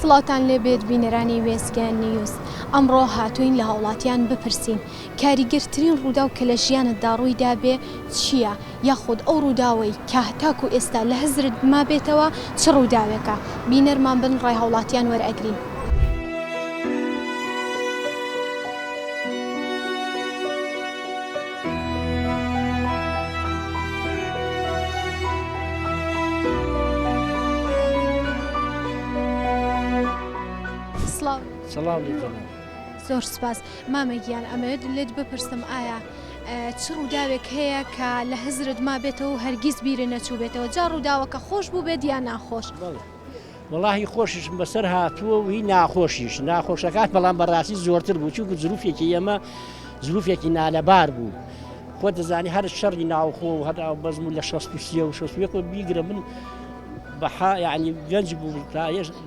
سڵاتان لێبێت بینەرانی وێستگەیان نیوز. ئەمڕۆ هاتوین لە هاوڵاتیان بپرسین کاریگەرترین ڕووداو کە لە ژیانتدا ڕوویدا بێ چییە؟ یاخود ئەو ڕووداوەی کە هەتاکو ئێستا لە هەزرت ما بێتەوە چ ڕووداوێکە؟ بینەرمان بن ڕای هاوڵاتیان وەرئەگرین. سلام لێکم. زۆر سپاس مامەگیان ئەمەوێت لێت بپرسم ئایا چ ڕووداوێک هەیە کە لە هەزرت ما بێتەوە و هەرگیز بیرە نەچوو بێتەوە؟ جا ڕووداوەکە خۆش بوو بێت یان ناخۆش؟ وەڵاهی خۆشیشم بەسەر هاتووە و هی ناخۆشیش ناخۆشەکات بەڵام بەڕاستی زۆرتر بوو چونکە زروفێکی ئێمە زروفێکی نالەبار بوو. خۆ دەزانی هەر شەڕی ناوخۆ و هەر بەزم و لە 63 و 61 بیگرە من بەحا یعنی گەنج بوو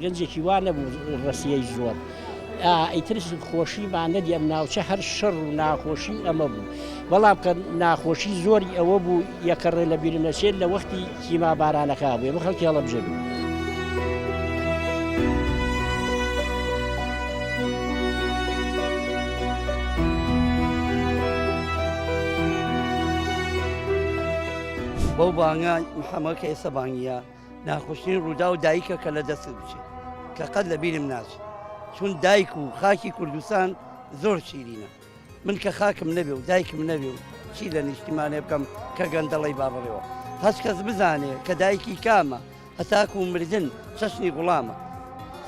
گەنجێکی وا نەبوو ڕەسیەی زۆر. ئیترش خۆشیمان نەدی ئەم ناوچە هەر شەڕ و ناخۆشی ئەمە بوو. بەڵام کە ناخۆشی زۆری ئەوە بوو یەکەڕێ لە بیرم نەچێت لە وەختی کیما بارانەکە بوو ئێمە خەڵکی هەڵەبژێبوو. بەو بانگە محەممەد کە ئێستا بانگیە ناخۆشترین ڕوودا و دایکە کە لە دەست بچێت کە قەت لە بیرم ناچێت چون دایک و خاکی کوردستان زۆر شیرینە. من کە خاکم نەبێ و دایکم نەبێ و چی لە نیشتیمانێ بکەم کە گەندەڵی بابڕێەوە هەچ کەس بزانێ کە دایکی کامە هەتاکو و مردن چەشنی غوڵامە.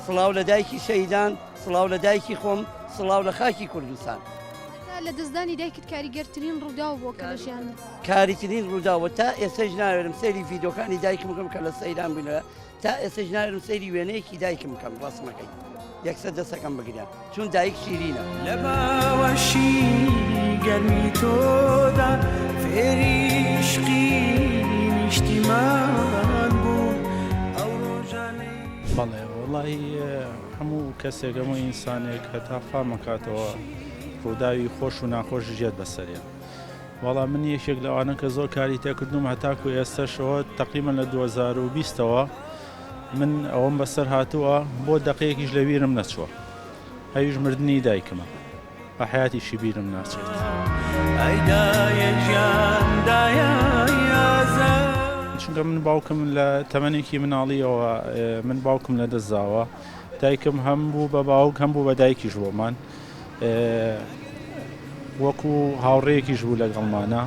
سڵاو لە دایکی شەیدان، سڵاو لە دایکی خۆم، سڵاو لە خاکی کوردستان. لە دەستدانی دایکت کاریگەرترین ڕووداو بۆ کە لە ژیان کاریترین ڕووداوە تا ئێستاش ناوێرم سەیری ڤیدۆکانی دایکم بکەم کە لە سەیران بووینەوە تا ئێستاش ناوێرم سەیری وێنەیەکی دایکم بکەم ڕاستمەکەی یەکسەر دەستەکەم بگرێن چون دایک شیرینە. لە باوەشی گەرمی تۆدا فێری عشقی نیشتیمان بوو ئەو ڕۆژانەی. بەڵێ وەڵاهی هەموو کەسێک هەموو ئینسانێک هەتا فامەکاتەوە ڕووداوی خۆش و ناخۆش ژێت بەسەریە. وەڵام من یەکێک لەوانە کە زۆر کاری تێکردوم هەتاکو ئێستاشەوە تقریبا لە 2020ەوە من ئەوەم بەسەر هاتووە بۆ دەقەیەکیش لە بیرم نەچووە. هەویش مردنی دایکمە بە حیاتیشی بیرم ناچێت. چونکە من باوکم لە تەمەنێکی مناڵیەوە من باوکم لە دەستداوە دایکم هەم بوو بە باوک هەم بوو بە دایکیش بۆمان وەکو هاوڕێیەکیش بوو لەگەڵمانە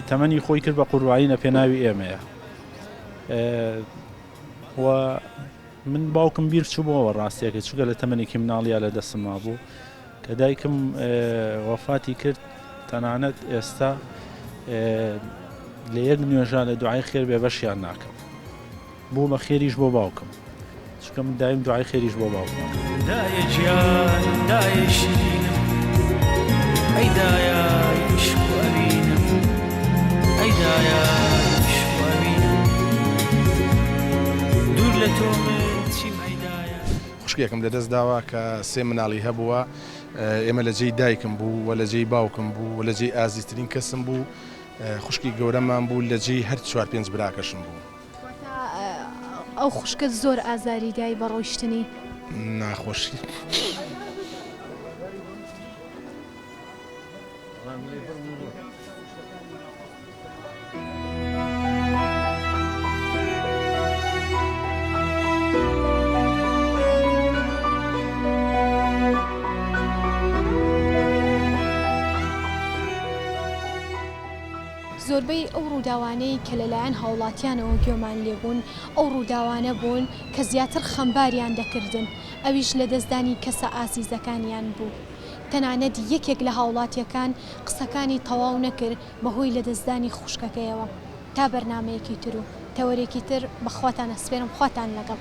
تەمەنی خۆی کرد بە قوربانی لە پێناوی ئێمەیە. و من باوکم بیر چوو بۆەوە ڕاستیەکە چووکە لە تەمەنێکی مناڵیا لە دەستما بوو کە دایکم وەفاتی کرد تەنانەت ئێستا لە یەک نوێژان لە دوعای خێر بێ بەشیان ناکەم بوو بە خێریش بۆ باوکم چونکە من دایم دوعای خێریش بۆ باوکم. دایە گیان دایە شیرینم ئەی دایە عشق و ئەوینم ئەی دایە عشق و ئەوینم دوور لە تۆ من چیم ئەی دایە. خوشکێکم لەدەست داوە کە سێ مناڵی هەبووە ئێمە لە جێی دایکم بوو و لە جێی باوکم بوو و لە جێی ئازیزترین کەسم بوو خوشکی گەورەمان بوو لە جێی هەر 4-5 براکەشم بوو. ئەو خوشکت زۆر ئازاری دای بە ڕۆیشتنی ناخۆشی. زۆربەی ئەو ڕووداوانەی کە لەلایەن هاوڵاتیانەوە گوێمان لێبوون ئەو ڕووداوانە بوون کە زیاتر خەمباریان دەکردن ئەویش لە دەستدانی کەسە ئازیزەکانیان بوو. تەنانەت یەکێک لە هاوڵاتیەکان قسەکانی تەواو نەکرد بەهۆی لە دەستدانی خوشکەکەیەوە. تا بەرنامەیەکی تر و تەوەرێکی تر بەخواتان ئەسپێرم خواتان لەگەڵ.